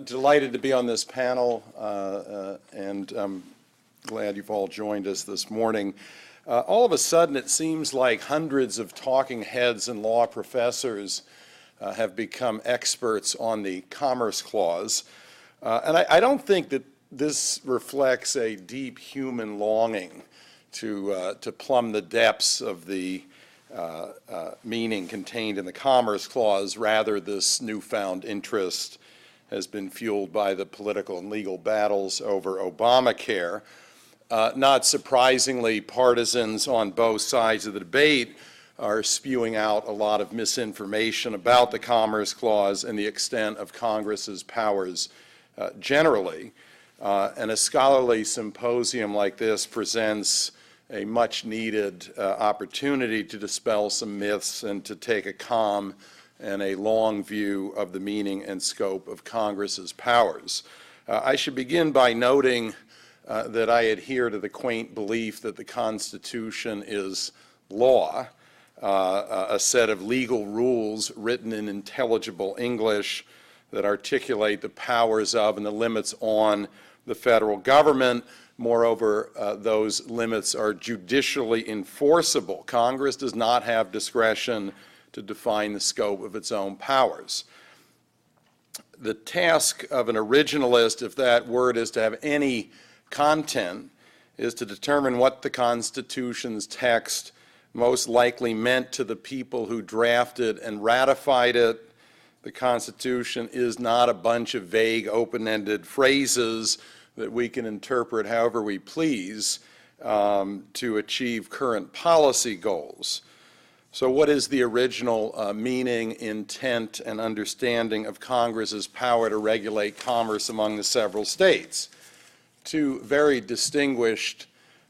Delighted to be on this panel, and I'm glad you've all joined us this morning. All of a sudden, it seems like hundreds of talking heads and law professors have become experts on the Commerce Clause. And I don't think that this reflects a deep human longing to plumb the depths of the meaning contained in the Commerce Clause. Rather, this newfound interest has been fueled by the political and legal battles over Obamacare. Not surprisingly, partisans on both sides of the debate are spewing out a lot of misinformation about the Commerce Clause and the extent of Congress's powers generally. And a scholarly symposium like this presents a much-needed opportunity to dispel some myths and to take a calm and a long view of the meaning and scope of Congress's powers. I should begin by noting that I adhere to the quaint belief that the Constitution is law, a set of legal rules written in intelligible English that articulate the powers of and the limits on the federal government. Moreover, those limits are judicially enforceable. Congress does not have discretion to define the scope of its own powers. The task of an originalist, if that word is to have any content, is to determine what the Constitution's text most likely meant to the people who drafted and ratified it. The Constitution is not a bunch of vague, open-ended phrases that we can interpret however we please to achieve current policy goals. So what is the original meaning, intent, and understanding of Congress's power to regulate commerce among the several states? Two very distinguished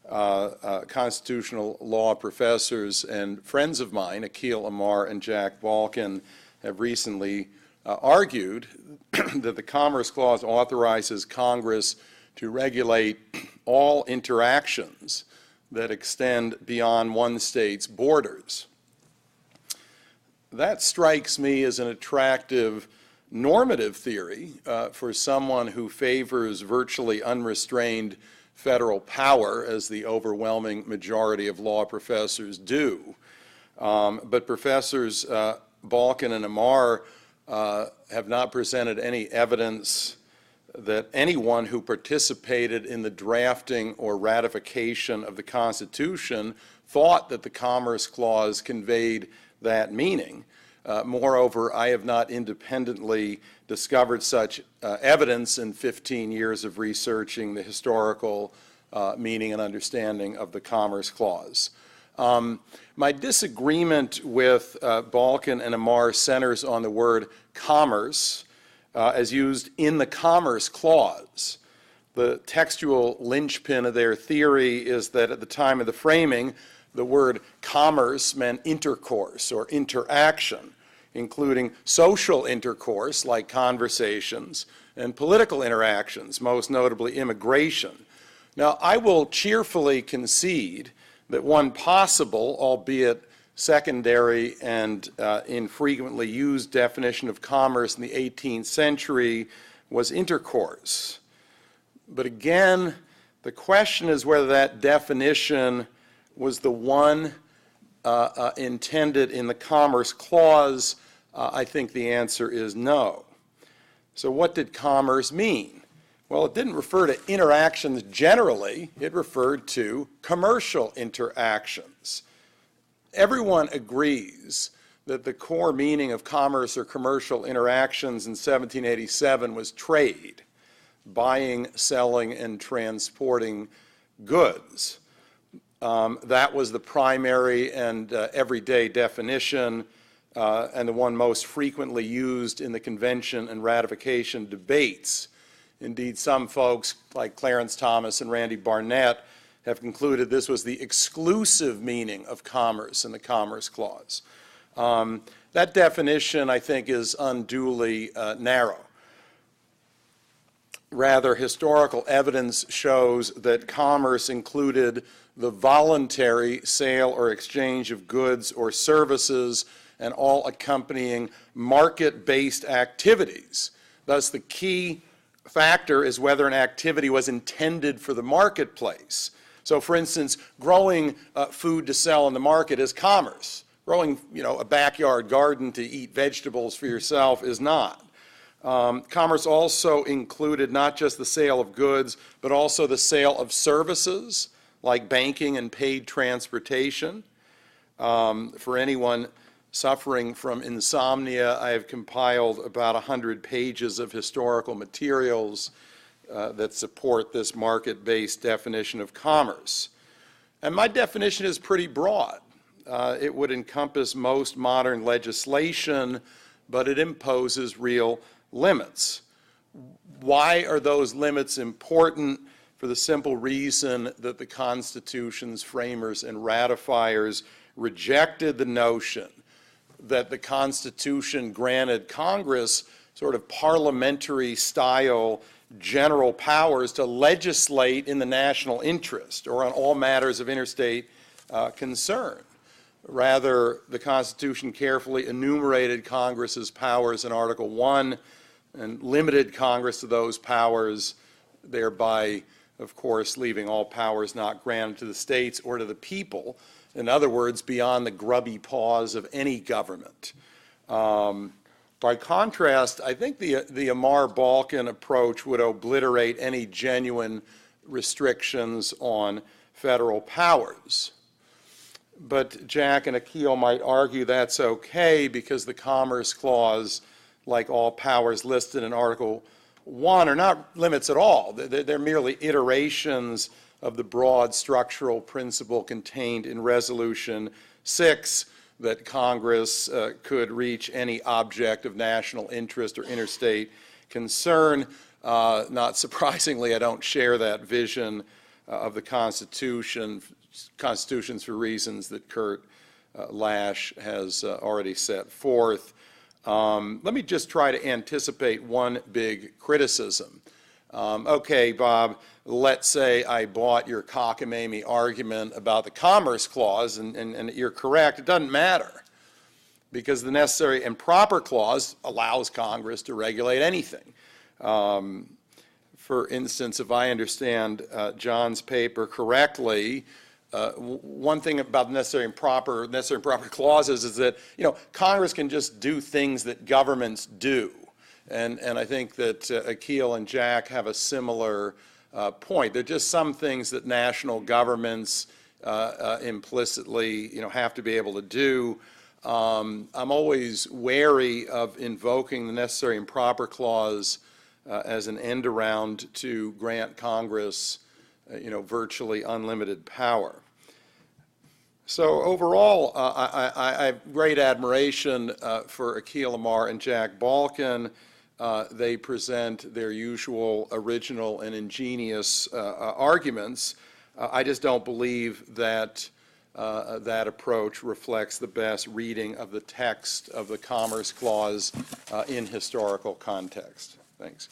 constitutional law professors and friends of mine, Akhil Amar and Jack Balkin, have recently argued that the Commerce Clause authorizes Congress to regulate all interactions that extend beyond one state's borders. That strikes me as an attractive normative theory for someone who favors virtually unrestrained federal power, as the overwhelming majority of law professors do. But Professors Balkin and Amar have not presented any evidence that anyone who participated in the drafting or ratification of the Constitution thought that the Commerce Clause conveyed that meaning. Moreover, I have not independently discovered such evidence in 15 years of researching the historical meaning and understanding of the Commerce Clause. My disagreement with Balkin and Amar centers on the word commerce as used in the Commerce Clause. The textual linchpin of their theory is that at the time of the framing, the word commerce meant intercourse or interaction, including social intercourse like conversations and political interactions, most notably immigration. Now, I will cheerfully concede that one possible, albeit secondary and infrequently used definition of commerce in the 18th century was intercourse. But again, the question is whether that definition was the one intended in the Commerce Clause. I think the answer is no. So what did commerce mean? Well, it didn't refer to interactions generally. It referred to commercial interactions. Everyone agrees that the core meaning of commerce or commercial interactions in 1787 was trade, buying, selling, and transporting goods. That was the primary and everyday definition and the one most frequently used in the convention and ratification debates. Indeed, some folks like Clarence Thomas and Randy Barnett have concluded this was the exclusive meaning of commerce in the Commerce Clause. That definition, I think, is unduly narrow. Rather, historical evidence shows that commerce included the voluntary sale or exchange of goods or services and all accompanying market-based activities Thus, the key factor is whether an activity was intended for the marketplace. So, for instance, growing food to sell in the market is commerce. Growing, a backyard garden to eat vegetables for yourself is not. Commerce also included not just the sale of goods, but also the sale of services like banking and paid transportation. For anyone suffering from insomnia, I have compiled about 100 pages of historical materials that support this market-based definition of commerce. And my definition is pretty broad. It would encompass most modern legislation, but it imposes real limits. Why are those limits important? For the simple reason that the Constitution's framers and ratifiers rejected the notion that the Constitution granted Congress sort of parliamentary style general powers to legislate in the national interest or on all matters of interstate concern. Rather, the Constitution carefully enumerated Congress's powers in Article 1 and limited Congress to those powers, thereby, of course, leaving all powers not granted to the states or to the people. In other words, beyond the grubby paws of any government. By contrast, I think the Amar-Balkan approach would obliterate any genuine restrictions on federal powers. But Jack and Akil might argue that's okay because the Commerce Clause, like all powers listed in Article 1, are not limits at all. They're merely iterations of the broad structural principle contained in Resolution 6 that Congress could reach any object of national interest or interstate concern. Not surprisingly, I don't share that vision of the Constitutions for reasons that Kurt Lash has already set forth. Let me just try to anticipate one big criticism. Okay, Bob, let's say I bought your cockamamie argument about the Commerce Clause, and you're correct, it doesn't matter, because the Necessary and Proper Clause allows Congress to regulate anything. For instance, if I understand John's paper correctly, one thing about necessary and proper clauses is that, Congress can just do things that governments do. And I think that Akil and Jack have a similar point. There are just some things that national governments implicitly, have to be able to do. I'm always wary of invoking the necessary and proper clause as an end around to grant Congress, virtually unlimited power. So overall, I have great admiration for Akil Amar and Jack Balkan. They present their usual original and ingenious arguments. I just don't believe that that approach reflects the best reading of the text of the Commerce Clause in historical context. Thanks.